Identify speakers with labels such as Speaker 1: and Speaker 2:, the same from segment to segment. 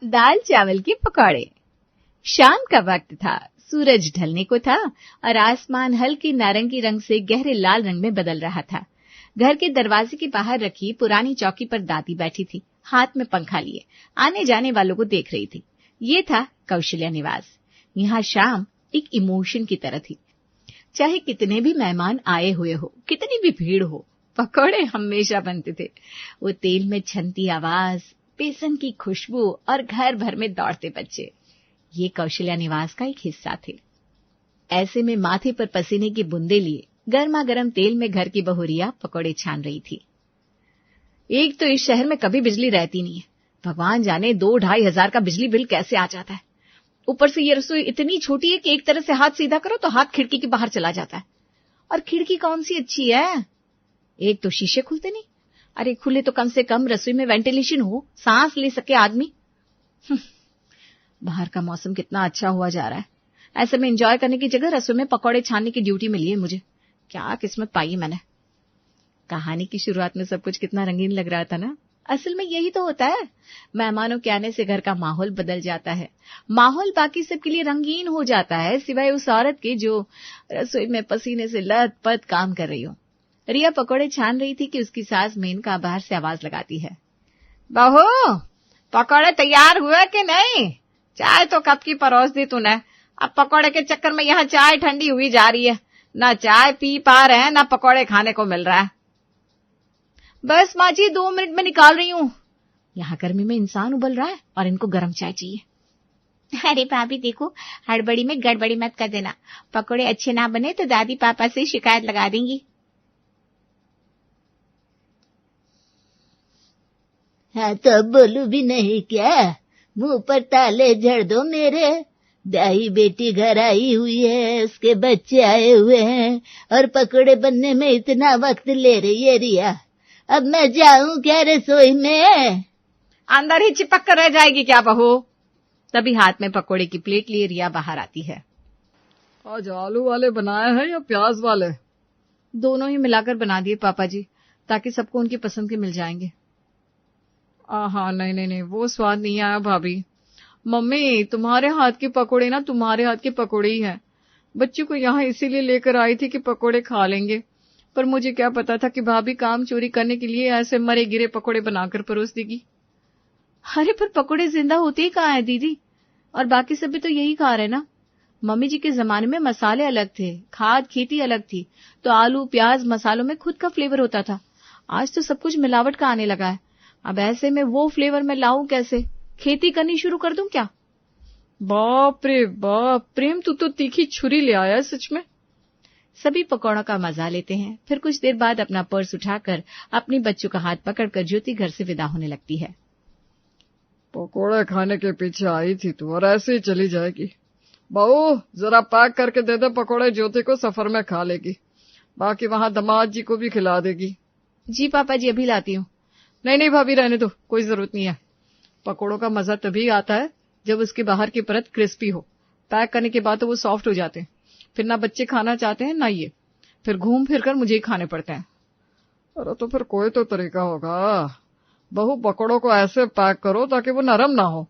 Speaker 1: दाल चावल के पकौड़े। शाम का वक्त था, सूरज ढलने को था और आसमान हल्के नारंगी रंग से गहरे लाल रंग में बदल रहा था। घर के दरवाजे के बाहर रखी पुरानी चौकी पर दादी बैठी थी, हाथ में पंखा लिए आने जाने वालों को देख रही थी। ये था कौशल्या निवास। यहाँ शाम एक इमोशन की तरह थी। चाहे कितने भी मेहमान आए हुए हो, कितनी भी भीड़ हो, पकौड़े हमेशा बनते थे। वो तेल में छनती आवाज, बेसन की खुशबू और घर भर में दौड़ते बच्चे, ये कौशल्या निवास का एक हिस्सा थे। ऐसे में माथे पर पसीने की बूंदे लिए गर्मा गर्म तेल में घर की बहू रिया पकौड़े छान रही थी। एक तो इस शहर में कभी बिजली रहती नहीं है, भगवान जाने 2-2.5 हजार का बिजली बिल कैसे आ जाता है। ऊपर से ये रसोई इतनी छोटी है कि एक तरह से हाथ सीधा करो तो हाथ खिड़की के बाहर चला जाता है। और खिड़की कौन सी अच्छी है, एक तो शीशे खुलते नहीं। अरे खुले तो कम से कम रसोई में वेंटिलेशन हो, सांस ले सके आदमी। बाहर का मौसम कितना अच्छा हुआ जा रहा है। ऐसे में एंजॉय करने की जगह रसोई में पकौड़े छानने की ड्यूटी मिली है मुझे। क्या किस्मत पाई मैंने। कहानी की शुरुआत में सब कुछ कितना रंगीन लग रहा था ना। असल में यही तो होता है, मेहमानों के आने से घर का माहौल बदल जाता है। माहौल बाकी सबके लिए रंगीन हो जाता है, सिवाय उस औरत के जो रसोई में पसीने से लथपथ काम कर रही हो। रिया पकौड़े छान रही थी कि उसकी सास मेनका बाहर से आवाज लगाती है, बहू पकौड़े तैयार हुए कि नहीं? चाय तो कब की परोस दी तूने, अब पकौड़े के चक्कर में यहाँ चाय ठंडी हुई जा रही है। ना चाय पी पा रहे हैं, ना पकौड़े खाने को मिल रहा है। बस माँ जी 2 मिनट में निकाल रही हूँ। यहाँ गर्मी में इंसान उबल रहा है और इनको गर्म चाय चाहिए। अरे भाभी देखो, हड़बड़ी में गड़बड़ी मत कर देना। पकौड़े अच्छे ना बने तो दादी पापा से शिकायत लगा देंगी।
Speaker 2: हाँ तो बोलू भी नहीं क्या, मुंह पर ताले जड़ दो मेरे। दाई बेटी घर आई हुई है, उसके बच्चे आए हुए हैं और पकौड़े बनने में इतना वक्त ले रही है रिया। अब मैं जाऊं क्या रसोई में?
Speaker 1: अंदर ही चिपक कर रह जाएगी क्या बहू? तभी हाथ में पकौड़े की प्लेट लिए रिया बाहर आती है।
Speaker 3: आज आलू वाले बनाए हैं या प्याज वाले?
Speaker 1: दोनों ही मिलाकर बना दिए पापा जी, ताकि सबको उनकी पसंद के मिल जाएंगे।
Speaker 3: हाँ नहीं, वो स्वाद नहीं आया भाभी। मम्मी तुम्हारे हाथ के पकोड़े ना तुम्हारे हाथ के पकोड़े ही हैं। बच्चों को यहाँ इसीलिए लेकर आई थी कि पकोड़े खा लेंगे, पर मुझे क्या पता था कि भाभी काम चोरी करने के लिए ऐसे मरे गिरे पकोड़े बनाकर परोस देगी। अरे पर पकोड़े जिंदा होते ही कहाँ है दीदी, और बाकी सब भी तो यही खा रहे ना। मम्मी जी के जमाने में मसाले अलग थे, खाद खेती अलग थी, तो आलू प्याज मसालों में खुद का फ्लेवर होता था। आज तो सब कुछ मिलावट का आने लगा है। अब ऐसे में वो फ्लेवर मैं लाऊं कैसे? खेती करनी शुरू कर दूं क्या? बाप रे बाप, प्रेम तू तो तीखी छुरी ले आया है सच में।
Speaker 1: सभी पकौड़ों का मजा लेते हैं। फिर कुछ देर बाद अपना पर्स उठाकर अपनी बच्चों का हाथ पकड़कर ज्योति घर से विदा होने लगती है।
Speaker 3: पकोड़े खाने के पीछे आई थी तू और ऐसे ही चली जाएगी। बहू जरा पैक करके दे दे पकोड़े, ज्योति को सफर में खा लेगी, बाकी वहां दामाद जी को भी खिला देगी।
Speaker 1: जी पापा जी अभी लाती हूँ।
Speaker 3: नहीं भाभी रहने दो, कोई जरूरत नहीं है। पकोड़ों का मजा तभी आता है जब उसके बाहर की परत क्रिस्पी हो। पैक करने के बाद तो वो सॉफ्ट हो जाते हैं, फिर ना बच्चे खाना चाहते हैं ना ये, फिर घूम फिर कर मुझे ही खाने पड़ते हैं। अरे तो फिर कोई तो तरीका होगा। बहू पकोड़ों को ऐसे पैक करो ताकि वो नरम ना हो।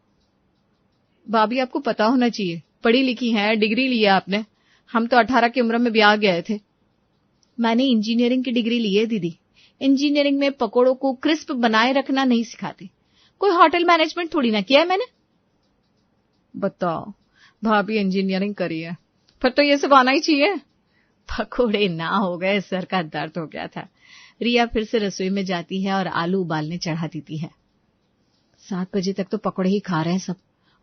Speaker 1: भाभी आपको पता होना चाहिए, पढ़ी लिखी हैं, डिग्री ली है आपने। हम तो 18 की उम्र में ब्याह गए थे। मैंने इंजीनियरिंग की डिग्री ली है दीदी। इंजीनियरिंग में पकोड़ों को क्रिस्प बनाए रखना नहीं सिखाते। कोई होटल मैनेजमेंट थोड़ी ना किया है मैंने।
Speaker 3: बताओ, भाभी इंजीनियरिंग करी है, फिर तो ये सब आना ही चाहिए।
Speaker 1: पकोड़े ना हो गए, सर का दर्द हो गया था। रिया फिर से रसोई में जाती है और आलू उबालने चढ़ा देती है। 7 बजे तक तो पकोड़े ही खा रहे हैं सब,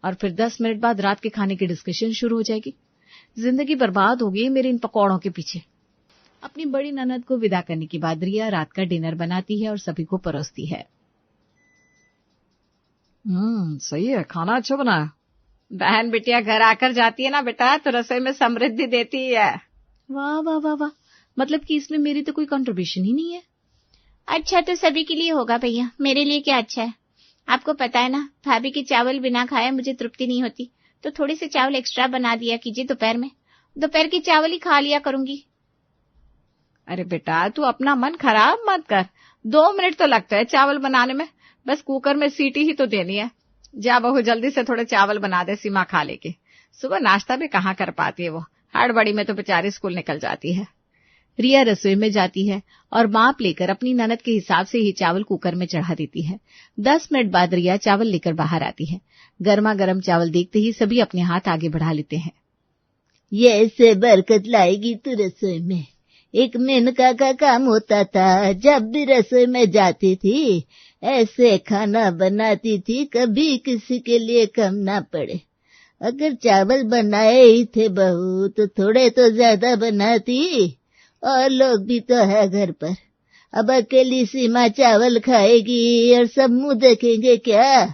Speaker 1: और फिर 10 मिनट बाद रात के खाने की डिस्कशन शुरू हो जाएगी। जिंदगी बर्बाद हो गई मेरी इन पकौड़ों के पीछे। अपनी बड़ी ननद को विदा करने के बाद रिया रात का डिनर बनाती है और सभी को परोसती है।
Speaker 3: सही है, खाना अच्छा बनाया।
Speaker 1: बहन बिटिया घर आकर जाती है ना बेटा, तो रसोई में समृद्धि देती है। वाह वाह वाह वाह, मतलब कि इसमें मेरी तो कोई कंट्रीब्यूशन ही नहीं है।
Speaker 2: अच्छा तो सभी के लिए होगा भैया, मेरे लिए क्या अच्छा है? आपको पता है ना, भाभी के चावल बिना खाए मुझे तृप्ति नहीं होती, तो थोड़े से चावल एक्स्ट्रा बना दिया कीजिए दोपहर में। दोपहर के चावल ही खा लिया करूंगी।
Speaker 1: अरे बेटा तू अपना मन खराब मत कर, 2 मिनट तो लगता है चावल बनाने में, बस कुकर में सीटी ही तो देनी है। जा बहू जल्दी से थोड़े चावल बना दे, सीमा खा लेके। सुबह नाश्ता भी कहाँ कर पाती है वो, हड़बड़ी में तो बेचारी स्कूल निकल जाती है। रिया रसोई में जाती है और माप लेकर अपनी ननद के हिसाब से ही चावल कुकर में चढ़ा देती है। 10 मिनट बाद रिया चावल लेकर बाहर आती है। गर्मा गर्म चावल देखते ही सभी अपने हाथ आगे बढ़ा लेते हैं।
Speaker 2: ये ऐसे बरकत लाएगी तू रसोई में। एक मेनका का काम होता था, जब भी रसोई में जाती थी ऐसे खाना बनाती थी, कभी किसी के लिए कम ना पड़े। अगर चावल बनाए ही थे बहू तो थोड़े तो ज्यादा बनाती, और लोग भी तो है घर पर। अब अकेली सीमा चावल खाएगी और सब मुंह देखेंगे क्या?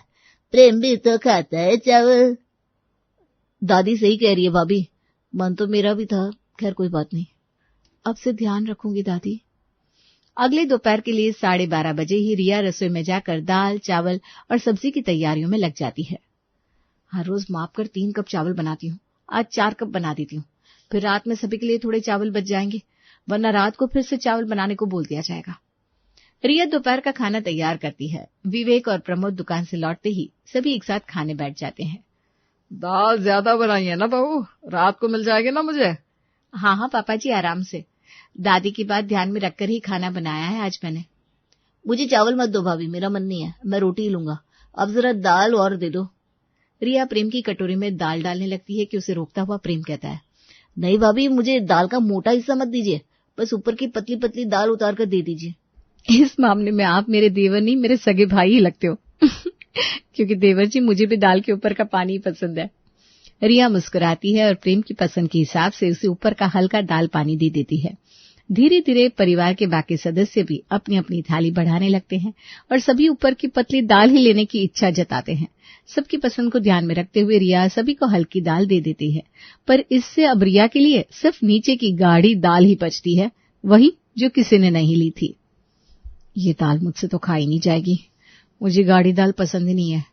Speaker 2: प्रेम भी तो खाता है चावल।
Speaker 1: दादी सही कह रही है भाभी, मन तो मेरा भी था, खैर कोई बात नहीं, अब से ध्यान रखूंगी दादी। अगले दोपहर के लिए 12:30 बजे ही रिया रसोई में जाकर दाल, चावल और सब्जी की तैयारियों में लग जाती है। हर रोज माप कर 3 कप चावल बनाती हूँ, आज 4 कप बना देती हूँ, फिर रात में सभी के लिए थोड़े चावल बच जाएंगे, वरना रात को फिर से चावल बनाने को बोल दिया जाएगा। रिया दोपहर का खाना तैयार करती है। विवेक और प्रमोद दुकान से लौटते ही सभी एक साथ खाने बैठ जाते हैं।
Speaker 3: दाल ज्यादा बनाई है ना बहू, रात को मिल जाएगी ना मुझे?
Speaker 1: हाँ हाँ पापा जी, आराम से। दादी की बात ध्यान में रखकर ही खाना बनाया है आज मैंने।
Speaker 2: मुझे चावल मत दो भाभी, मेरा मन नहीं है, मैं रोटी ही लूंगा। अब जरा दाल और दे दो।
Speaker 1: रिया प्रेम की कटोरी में दाल डालने लगती है कि उसे रोकता हुआ प्रेम कहता है,
Speaker 2: नहीं भाभी, मुझे दाल का मोटा हिस्सा मत दीजिए, बस ऊपर की पतली पतली दाल उतार कर दे दीजिए।
Speaker 1: इस मामले में आप मेरे देवर नहीं, मेरे सगे भाई ही लगते हो क्योंकि देवर जी मुझे भी दाल के ऊपर का पानी ही पसंद है। रिया मुस्कुराती है और प्रेम की पसंद के हिसाब से उसे ऊपर का हल्का दाल पानी दे देती है। धीरे धीरे परिवार के बाकी सदस्य भी अपनी अपनी थाली बढ़ाने लगते हैं और सभी ऊपर की पतली दाल ही लेने की इच्छा जताते हैं। सबकी पसंद को ध्यान में रखते हुए रिया सभी को हल्की दाल दे देती है, पर इससे अब रिया के लिए सिर्फ नीचे की गाढ़ी दाल ही बचती है, वही जो किसी ने नहीं ली थी। ये दाल मुझसे तो खाई नहीं जाएगी, मुझे गाढ़ी दाल पसंद ही नहीं है।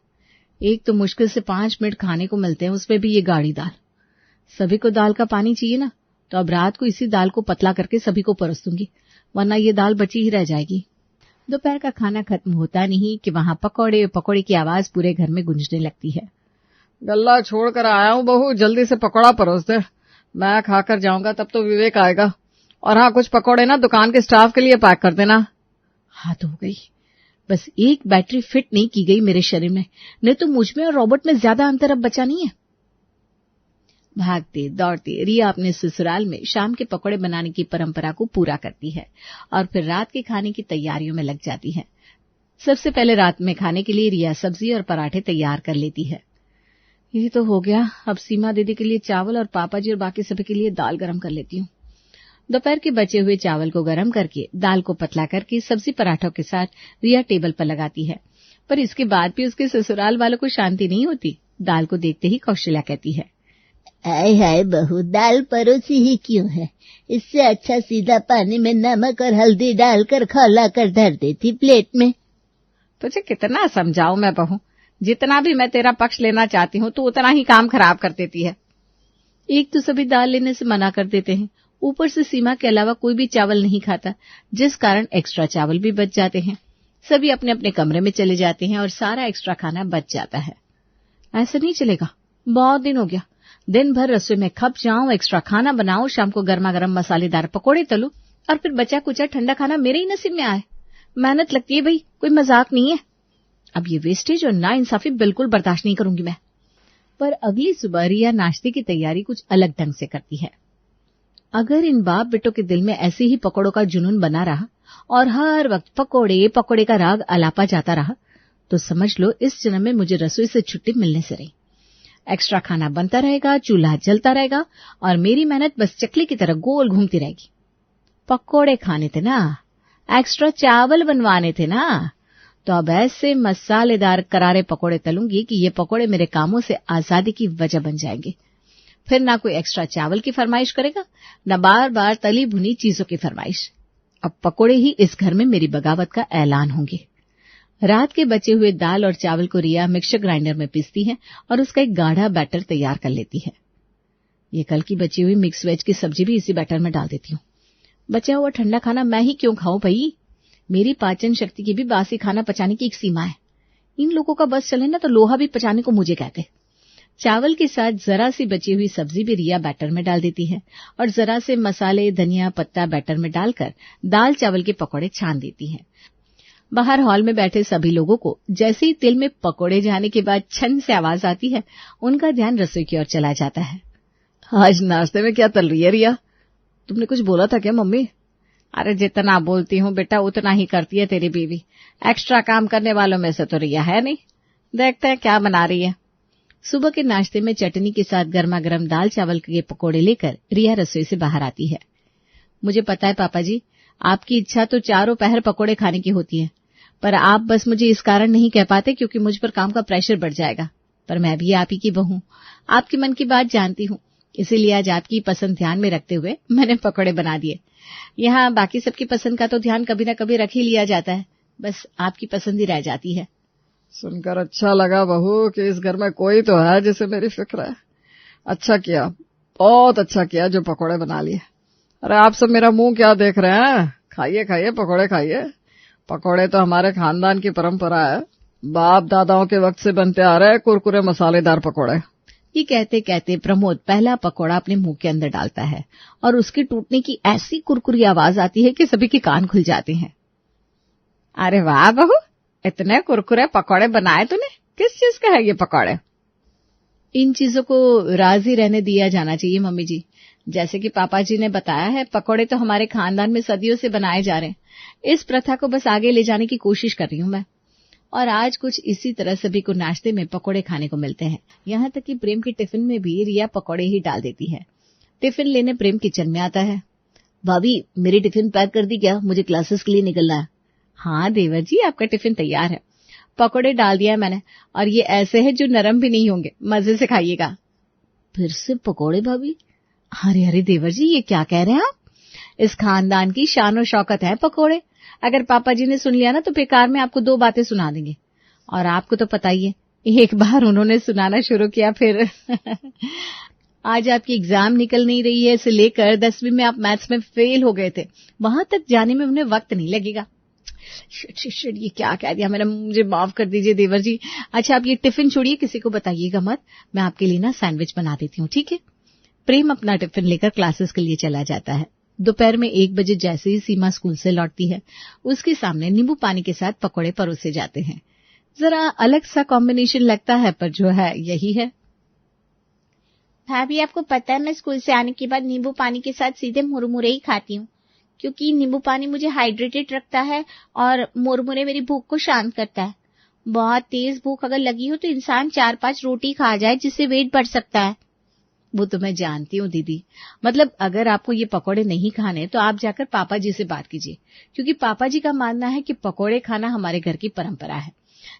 Speaker 1: एक तो मुश्किल से 5 मिनट खाने को मिलते हैं, उसमें भी ये गाढ़ी दाल। सभी को दाल का पानी चाहिए ना, तो अब रात को इसी दाल को पतला करके सभी को परोस दूंगी, वरना ये दाल बची ही रह जाएगी। दोपहर का खाना खत्म होता नहीं कि वहां पकौड़े पकौड़े की आवाज पूरे घर में गूंजने लगती है।
Speaker 3: गल्ला छोड़कर आया हूँ बहू, जल्दी से पकौड़ा परोस दे, मैं खाकर जाऊंगा, तब तो विवेक आएगा। और हाँ, कुछ पकौड़े ना दुकान के स्टाफ के लिए पैक कर देना।
Speaker 1: हाथ हो गई, बस एक बैटरी फिट नहीं की गई मेरे शरीर में, नहीं तो मुझ में और रॉबर्ट में ज्यादा अंतर अब बचा नहीं है। भागते दौड़ते रिया अपने ससुराल में शाम के पकौड़े बनाने की परंपरा को पूरा करती है और फिर रात के खाने की तैयारियों में लग जाती है। सबसे पहले रात में खाने के लिए रिया सब्जी और पराठे तैयार कर लेती है। ये तो हो गया, अब सीमा दीदी के लिए चावल और पापा जी और बाकी सभी के लिए दाल गरम कर लेती हूँ। दोपहर के बचे हुए चावल को गरम करके दाल को पतला करके सब्जी पराठों के साथ रिया टेबल पर लगाती है, पर इसके बाद भी उसके ससुराल वालों को शांति नहीं होती। दाल को देखते ही कौशल्या कहती है,
Speaker 2: हाय हाय बहू, दाल परोसी ही क्यों है? इससे अच्छा सीधा पानी में नमक और हल्दी डालकर खौला कर धर देती प्लेट में।
Speaker 1: तुझे कितना समझाऊं मैं बहू, जितना भी मैं तेरा पक्ष लेना चाहती हूँ तो उतना ही काम खराब कर देती है। एक तो सभी दाल लेने से मना कर देते हैं, ऊपर से सीमा के अलावा कोई भी चावल नहीं खाता, जिस कारण एक्स्ट्रा चावल भी बच जाते हैं। सभी अपने अपने कमरे में चले जाते हैं और सारा एक्स्ट्रा खाना बच जाता है। ऐसा नहीं चलेगा, बहुत दिन हो गया, दिन भर रसोई में खप जाऊं, एक्स्ट्रा खाना बनाऊं, शाम को गर्मा गर्म मसालेदार पकोड़े तलूं और फिर बचा कुचा ठंडा खाना मेरे ही नसीब में आए। मेहनत लगती है भाई, कोई मजाक नहीं है। अब ये वेस्टेज और नाइंसाफी बिल्कुल बर्दाश्त नहीं करूंगी मैं। पर अगली सुबह रिया नाश्ते की तैयारी कुछ अलग ढंग से करती है। अगर इन बाप बेटों के दिल में ऐसे ही पकौड़ों का जुनून बना रहा और हर वक्त पकौड़े पकौड़े का राग अलापा जाता रहा, तो समझ लो इस जन्म में मुझे रसोई से छुट्टी मिलने से रही। एक्स्ट्रा खाना बनता रहेगा, चूल्हा जलता रहेगा और मेरी मेहनत बस चकली की तरह गोल घूमती रहेगी। पकौड़े खाने थे ना, एक्स्ट्रा चावल बनवाने थे ना, तो अब ऐसे मसालेदार करारे पकौड़े तलूंगी कि ये पकौड़े मेरे कामों से आजादी की वजह बन जाएंगे। फिर ना कोई एक्स्ट्रा चावल की फरमाइश करेगा, न बार बार तली भुनी चीजों की फरमाइश। अब पकौड़े ही इस घर में मेरी बगावत का ऐलान होंगे। रात के बचे हुए दाल और चावल को रिया मिक्सर ग्राइंडर में पीसती है और उसका एक गाढ़ा बैटर तैयार कर लेती है। ये कल की बची हुई मिक्स वेज की सब्जी भी इसी बैटर में डाल देती हूँ। बचा हुआ ठंडा खाना मैं ही क्यों खाऊं भाई, मेरी पाचन शक्ति की भी बासी खाना पचाने की एक सीमा है। इन लोगों का बस चले ना तो लोहा भी पचाने को मुझे कहते। चावल के साथ जरा सी बची हुई सब्जी भी रिया बैटर में डाल देती है और जरा से मसाले, धनिया पत्ता बैटर में डालकर दाल चावल के पकौड़े छान देती है। बाहर हॉल में बैठे सभी लोगों को जैसे ही तिल में पकौड़े जाने के बाद छन से आवाज आती है, उनका ध्यान रसोई की ओर चला जाता है।
Speaker 3: आज नाश्ते में क्या तल रही है रिया? तुमने कुछ बोला था क्या मम्मी?
Speaker 1: अरे जितना बोलती हूँ बेटा उतना ही करती है तेरी बीवी। एक्स्ट्रा काम करने वालों में से तो रिया है नहीं। देखते हैं क्या बना रही है। सुबह के नाश्ते में चटनी के साथ गर्मा गर्म दाल चावल के पकौड़े लेकर रिया रसोई से बाहर आती है। मुझे पता है पापा जी, आपकी इच्छा तो चारों पहर पकौड़े खाने की होती है, पर आप बस मुझे इस कारण नहीं कह पाते क्योंकि मुझ पर काम का प्रेशर बढ़ जाएगा। पर मैं भी आप ही की बहू, आपके मन की बात जानती हूँ, इसीलिए आज आपकी पसंद ध्यान में रखते हुए मैंने पकौड़े बना दिए। यहाँ बाकी सबकी पसंद का तो ध्यान कभी न कभी रख ही लिया जाता है, बस आपकी पसंद ही रह जाती है।
Speaker 3: सुनकर अच्छा लगा बहू कि इस घर में कोई तो है जिसे मेरी फिक्र है। अच्छा किया, बहुत अच्छा किया जो पकौड़े बना लिए। अरे आप सब मेरा मुंह क्या देख रहे हैं? खाइए खाइए, पकौड़े खाइए। पकौड़े तो हमारे खानदान की परंपरा है, बाप दादाओं के वक्त से बनते आ रहे कुरकुरे मसालेदार पकौड़े।
Speaker 1: ये कहते कहते प्रमोद पहला पकौड़ा अपने मुंह के अंदर डालता है और उसके टूटने की ऐसी कुरकुरी आवाज आती है कि सभी के कान खुल जाते हैं। अरे वाह बहू, इतने कुरकुरे पकौड़े बनाए तूने, किस चीज का है ये पकौड़े? इन चीजों को राजी रहने दिया जाना चाहिए मम्मी जी। जैसे कि पापा जी ने बताया है, पकौड़े तो हमारे खानदान में सदियों से बनाए जा रहे हैं। इस प्रथा को बस आगे ले जाने की कोशिश कर रही हूं मैं। और आज कुछ इसी तरह सभी को नाश्ते में पकौड़े खाने को मिलते हैं। यहाँ तक कि प्रेम के टिफिन में भी रिया पकौड़े ही डाल देती है। टिफिन लेने प्रेम किचन में आता है।
Speaker 2: भाभी, मेरी टिफिन पैक कर दी क्या? मुझे क्लासेस के लिए निकलना है।
Speaker 1: हाँ देवर जी, आपका टिफिन तैयार है। पकौड़े डाल दिया है मैंने, और ये ऐसे है जो नरम भी नहीं होंगे, मजे से खाइएगा।
Speaker 2: फिर से पकौड़े भाभी?
Speaker 1: अरे अरे देवर जी, ये क्या कह रहे हैं आप? इस खानदान की शान और शौकत है पकौड़े। अगर पापा जी ने सुन लिया ना तो बेकार में आपको 2 बातें सुना देंगे। और आपको तो पता ही है, एक बार उन्होंने सुनाना शुरू किया फिर आज आपकी एग्जाम निकल नहीं रही है, इसे लेकर 10वीं में आप मैथ्स में फेल हो गए थे, वहां तक जाने में उन्हें वक्त नहीं लगेगा। शिट, ये क्या कह दिया मैंने, मुझे माफ कर दीजिए देवर जी। अच्छा आप ये टिफिन छोड़िए, किसी को बताइएगा मत, मैं आपके लिए ना सैंडविच बना देती हूँ, ठीक है? प्रेम अपना टिफिन लेकर क्लासेस के लिए चला जाता है। दोपहर में 1 बजे जैसे ही सीमा स्कूल से लौटती है, उसके सामने नींबू पानी के साथ पकौड़े परोसे जाते हैं। जरा अलग सा कॉम्बिनेशन लगता है, पर जो है यही है।
Speaker 4: भाभी, आपको पता है मैं स्कूल से आने के बाद नींबू पानी के साथ सीधे मुरमुरे ही खाती हूँ, क्योंकि नींबू पानी मुझे हाइड्रेटेड रखता है और मुरमुरे मेरी भूख को शांत करता है। बहुत तेज भूख अगर लगी हो तो इंसान 4-5 रोटी खा जाए, जिससे वेट बढ़ सकता है।
Speaker 1: वो तो मैं जानती हूँ दीदी, मतलब अगर आपको ये पकौड़े नहीं खाने तो आप जाकर पापा जी से बात कीजिए, क्योंकि पापा जी का मानना है कि पकौड़े खाना हमारे घर की परंपरा है।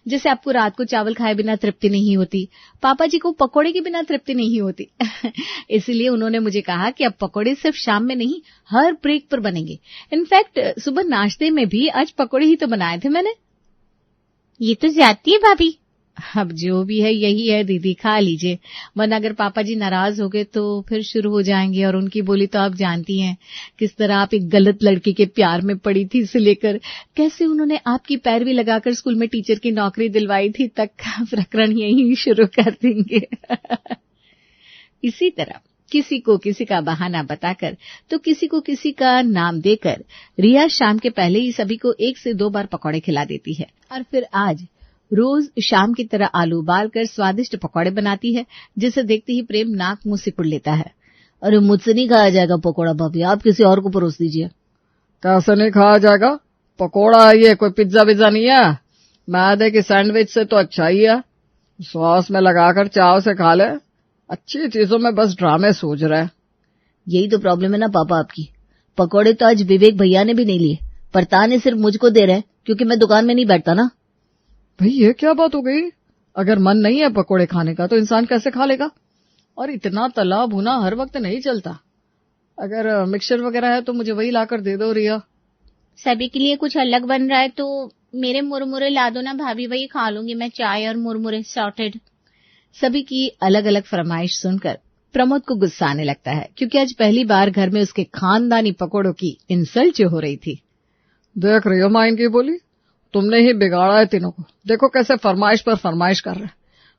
Speaker 1: जैसे आपको रात को चावल खाए बिना तृप्ति नहीं होती, पापा जी को पकौड़े के बिना तृप्ति नहीं होती इसलिए उन्होंने मुझे कहा कि अब पकौड़े सिर्फ शाम में नहीं, हर ब्रेक पर बनेंगे। इनफैक्ट सुबह नाश्ते में भी आज पकौड़े ही तो बनाए थे मैंने।
Speaker 4: ये तो ज्यादती है भाभी।
Speaker 1: अब जो भी है यही है दीदी, खा लीजिए, वरना अगर पापा जी नाराज हो गए तो फिर शुरू हो जाएंगे। और उनकी बोली तो आप जानती हैं, किस तरह आप एक गलत लड़के के प्यार में पड़ी थी से लेकर कैसे उन्होंने आपकी पैरवी लगाकर स्कूल में टीचर की नौकरी दिलवाई थी तक का प्रकरण यही शुरू कर देंगे इसी तरह किसी को किसी का बहाना बताकर तो किसी को किसी का नाम देकर रिया शाम के पहले ही सभी को 1 से 2 बार पकौड़े खिला देती है। और फिर आज रोज शाम की तरह आलू उबालकर स्वादिष्ट पकौड़े बनाती है, जिसे देखते ही प्रेम नाक मुंह सिकुड़ लेता है।
Speaker 2: अरे मुझसे नहीं खाया जाएगा पकौड़ा भाभी, आप किसी और को परोस दीजिए।
Speaker 3: कैसे नहीं खाया जाएगा? पकौड़ा है ये, कोई पिज्जा विज्जा नहीं है। मैदे की सैंडविच से तो अच्छा ही है, सॉस में लगाकर चाव से खा ले। अच्छी चीजों में बस ड्रामे सूझ रहे।
Speaker 2: यही तो प्रॉब्लम है ना पापा आपकी। पकौड़े तो आज विवेक भैया ने भी नहीं लिए, पर ताने सिर्फ मुझको दे रहे क्योंकि मैं दुकान में नहीं बैठता ना।
Speaker 3: भाई ये क्या बात हो गई? अगर मन नहीं है पकोड़े खाने का तो इंसान कैसे खा लेगा? और इतना तला भुना हर वक्त नहीं चलता। अगर मिक्सचर वगैरह है तो मुझे वही लाकर दे दो रिया।
Speaker 4: सभी के लिए कुछ अलग बन रहा है तो मेरे मुरमुरे ला दो ना भाभी, वही खा लूंगी मैं, चाय और मुरमुरे सॉर्टेड।
Speaker 1: सभी की अलग अलग फरमाइश सुनकर प्रमोद को गुस्सा आने लगता है, क्योंकि आज पहली बार घर में उसके खानदानी पकौड़ों की इंसल्ट जो हो रही थी।
Speaker 3: देख रही हो माँ इनकी बोली, तुमने ही बिगाड़ा है तीनों को। देखो कैसे फरमाइश पर फरमाइश कर रहे हैं।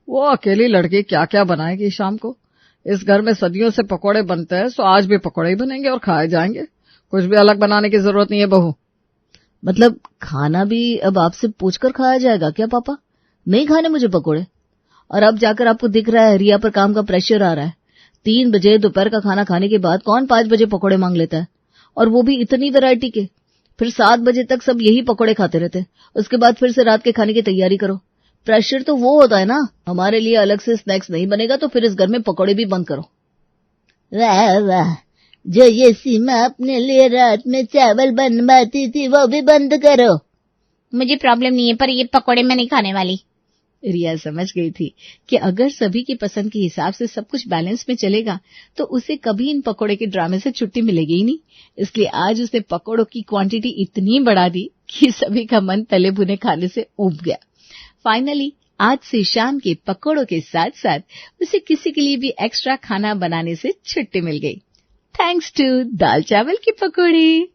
Speaker 3: वो अकेली लड़की क्या क्या बनाएगी शाम को। इस घर में सदियों से पकोड़े बनते हैं, सो आज भी पकोड़े ही बनेंगे और खाए जाएंगे। कुछ भी अलग बनाने की जरूरत नहीं है बहू।
Speaker 2: मतलब खाना भी अब आपसे पूछकर खाया जाएगा क्या पापा? नहीं खाने मुझे पकोड़े। और अब जाकर आपको दिख रहा है रिया पर काम का प्रेशर आ रहा है। 3 बजे दोपहर का खाना खाने के बाद कौन 5 बजे पकोड़े मांग लेता है, और वो भी इतनी वैरायटी के। फिर 7 बजे तक सब यही पकोड़े खाते रहते, उसके बाद फिर से रात के खाने की तैयारी करो। प्रेशर तो वो होता है ना, हमारे लिए अलग से स्नैक्स नहीं बनेगा तो फिर इस घर में पकोड़े भी बंद करो।
Speaker 5: वाह वाह, जो ये सीमा अपने लिए रात में चावल बनवाती थी वो भी बंद करो।
Speaker 4: मुझे प्रॉब्लम नहीं है, पर ये पकोड़े मैं नहीं खाने वाली।
Speaker 1: रिया समझ गई थी कि अगर सभी की पसंद के हिसाब से सब कुछ बैलेंस में चलेगा तो उसे कभी इन पकोड़े के ड्रामे से छुट्टी मिलेगी ही नहीं। इसलिए आज उसने पकोड़ों की क्वांटिटी इतनी बढ़ा दी कि सभी का मन तले भुने खाने से ऊब गया। फाइनली आज से शाम के पकोड़ों के साथ साथ उसे किसी के लिए भी एक्स्ट्रा खाना बनाने से छुट्टी मिल गई, थैंक्स टू दाल चावल की पकौड़ी।